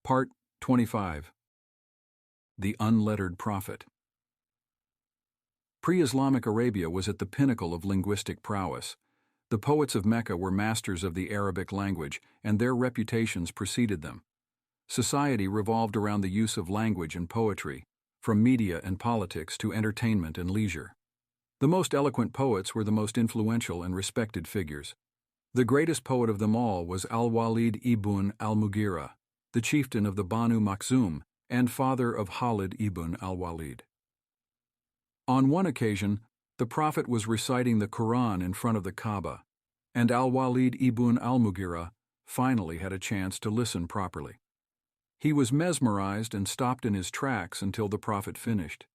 Part 25. The Unlettered Prophet. Pre-Islamic Arabia was at the pinnacle of linguistic prowess. The poets of Mecca were masters of the Arabic language, and their reputations preceded them. Society revolved around the use of language and poetry, from media and politics to entertainment and leisure. The most eloquent poets were the most influential and respected figures. The greatest poet of them all was Al-Walid ibn al-Mughira, the chieftain of the Banu Makhzum and father of Khalid ibn al-Walid. On one occasion, the Prophet was reciting the Quran in front of the Kaaba, and Al-Walid ibn al-Mughira finally had a chance to listen properly. He was mesmerized and stopped in his tracks until the Prophet finished.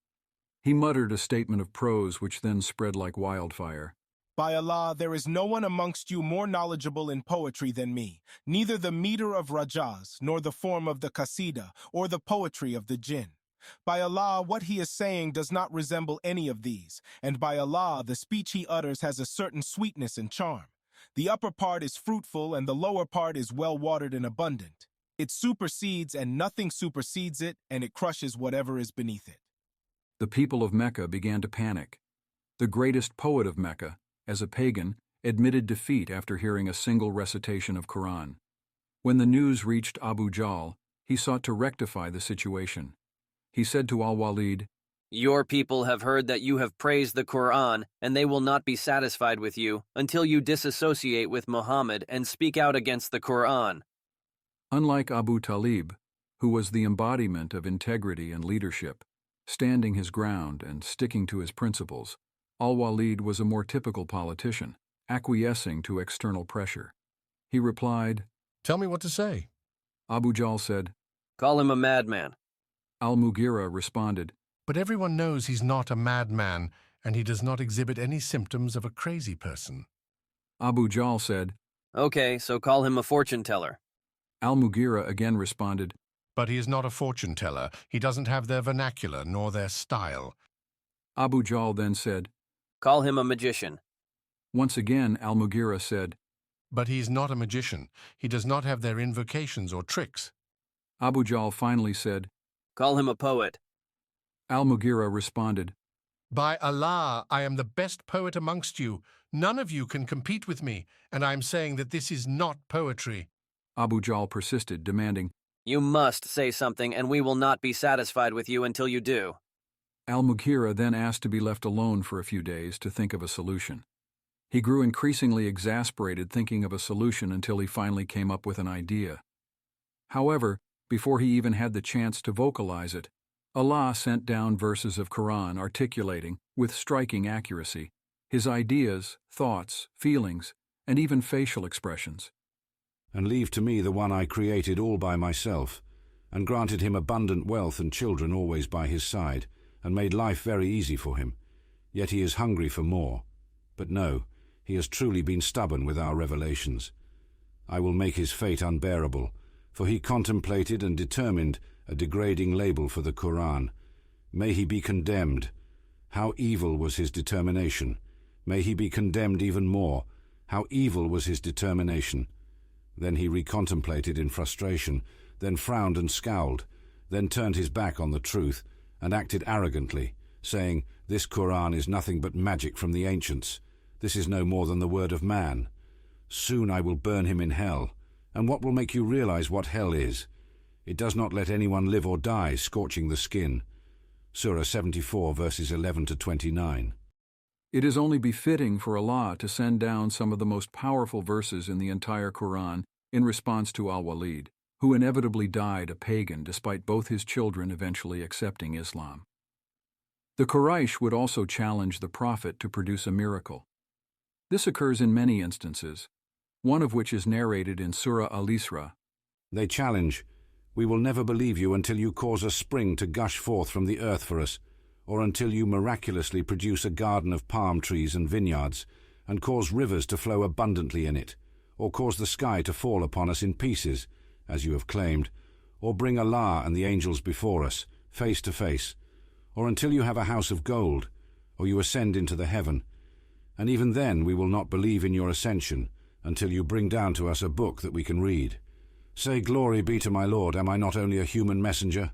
He muttered a statement of prose which then spread like wildfire. By Allah, there is no one amongst you more knowledgeable in poetry than me, neither the meter of Rajaz, nor the form of the Qasida, or the poetry of the Jinn. By Allah, what he is saying does not resemble any of these, and by Allah, the speech he utters has a certain sweetness and charm. The upper part is fruitful, and the lower part is well-watered and abundant. It supersedes, and nothing supersedes it, and it crushes whatever is beneath it. The people of Mecca began to panic. The greatest poet of Mecca, as a pagan, admitted defeat after hearing a single recitation of Quran. When the news reached Abu Jahl, he sought to rectify the situation. He said to Al-Walid, "Your people have heard that you have praised the Quran, and they will not be satisfied with you until you disassociate with Muhammad and speak out against the Quran." Unlike Abu Talib, who was the embodiment of integrity and leadership, standing his ground and sticking to his principles, Al-Walid was a more typical politician, acquiescing to external pressure. He replied, "Tell me what to say." Abu Jahl said, "Call him a madman." Al-Mughira responded, "But everyone knows he's not a madman, and he does not exhibit any symptoms of a crazy person." Abu Jahl said, "Okay, so call him a fortune teller." Al-Mughira again responded, "But he is not a fortune teller. He doesn't have their vernacular nor their style." Abu Jahl then said, "Call him a magician." Once again Al-Mughira said, "But he's not a magician. He does not have their invocations or tricks." Abu Jahl finally said, "Call him a poet." Al-Mughira responded, "By Allah, I am the best poet amongst you. None of you can compete with me, and I am saying that this is not poetry." Abu Jahl persisted, demanding, "You must say something, and we will not be satisfied with you until you do." Al-Mughira then asked to be left alone for a few days to think of a solution. He grew increasingly exasperated thinking of a solution until he finally came up with an idea. However, before he even had the chance to vocalize it, Allah sent down verses of Quran articulating, with striking accuracy, his ideas, thoughts, feelings, and even facial expressions. "And leave to me the one I created all by myself, and granted him abundant wealth and children always by his side, and made life very easy for him. Yet he is hungry for more. But no, he has truly been stubborn with our revelations. I will make his fate unbearable, for he contemplated and determined a degrading label for the Quran. May he be condemned. How evil was his determination. May he be condemned even more. How evil was his determination." Then he recontemplated in frustration, then frowned and scowled, then turned his back on the truth, and acted arrogantly, saying, "This Quran is nothing but magic from the ancients. This is no more than the word of man. Soon I will burn him in hell. And what will make you realize what hell is? It does not let anyone live or die, scorching the skin." Surah 74, verses 11 to 29. It is only befitting for Allah to send down some of the most powerful verses in the entire Quran in response to Al-Walid, who inevitably died a pagan despite both his children eventually accepting Islam. The Quraysh would also challenge the Prophet to produce a miracle. This occurs in many instances, one of which is narrated in Surah Al-Isra. They challenge, "We will never believe you until you cause a spring to gush forth from the earth for us, or until you miraculously produce a garden of palm trees and vineyards, and cause rivers to flow abundantly in it, or cause the sky to fall upon us in pieces, as you have claimed, or bring Allah and the angels before us, face to face, or until you have a house of gold, or you ascend into the heaven. And even then we will not believe in your ascension until you bring down to us a book that we can read. Say, glory be to my Lord, am I not only a human messenger?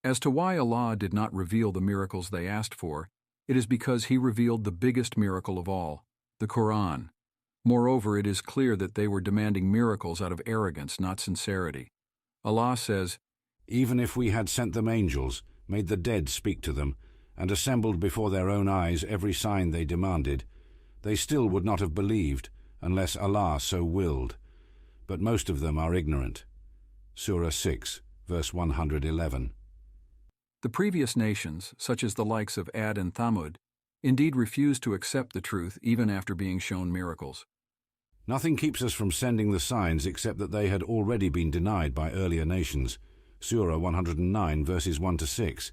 As to why Allah did not reveal the miracles they asked for, it is because He revealed the biggest miracle of all, the Quran. Moreover, it is clear that they were demanding miracles out of arrogance, not sincerity. Allah says, Even if we had sent them angels, made the dead speak to them, and assembled before their own eyes every sign they demanded, they still would not have believed, unless Allah so willed. But most of them are ignorant. Surah 6, verse 111. The previous nations, such as the likes of Ad and Thamud, indeed refused to accept the truth even after being shown miracles. Nothing keeps us from sending the signs except that they had already been denied by earlier nations. Surah 109, verses 1 to 6.